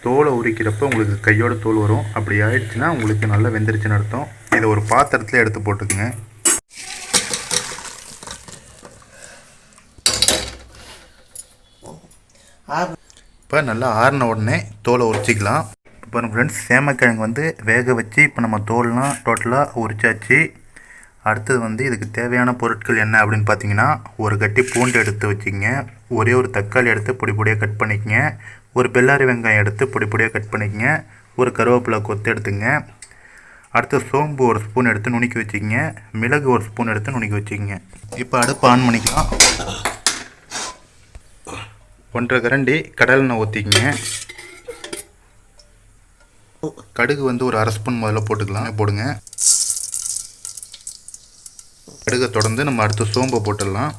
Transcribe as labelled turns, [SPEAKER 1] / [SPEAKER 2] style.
[SPEAKER 1] தோலை உரிக்கிறப்ப உங்களுக்கு கையோட தோல் வரும். அப்படி ஆயிடுச்சுன்னா உங்களுக்கு நல்லா வெந்துருச்சுன்னு அர்த்தம். இதை ஒரு பாத்திரத்தில் எடுத்து போட்டுக்குங்க. இப்போ நல்லா ஆறின உடனே தோலை உரிச்சிக்கலாம். இப்போ ஃப்ரெண்ட்ஸ், சேமக்கிழங்கு வந்து வேக வச்சு இப்போ நம்ம தோல்லாம் டோட்டலாக உரிச்சாச்சு. அடுத்தது வந்து இதுக்கு தேவையான பொருட்கள் என்ன அப்படின்னு பார்த்தீங்கன்னா, ஒரு கட்டி பூண்டு எடுத்து வச்சுக்கங்க, ஒரே ஒரு தக்காளி எடுத்து பொடி பொடியாக கட் பண்ணிக்கங்க, ஒரு பெல்லாரி வெங்காயம் எடுத்து பொடி பொடியாக கட் பண்ணிக்கங்க, ஒரு கருவேப்பிலை கொத்து எடுத்துங்க. அடுத்து சோம்பு ஒரு ஸ்பூன் எடுத்து நுணுக்கி வச்சுக்கங்க, மிளகு ஒரு ஸ்பூன் எடுத்து நுணுக்கி வச்சுக்கங்க. இப்போ அடுப்பு ஆன் பண்ணிக்கலாம். 1.5 கரண்டி கடலெண்ணெய் ஊற்றிக்கங்க. கடுகு வந்து ஒரு 1/2 ஸ்பூன் முதல்ல போடுங்க. கடுகை தொடர்ந்து நம்ம அடுத்து சோம்பை போட்டுடலாம்.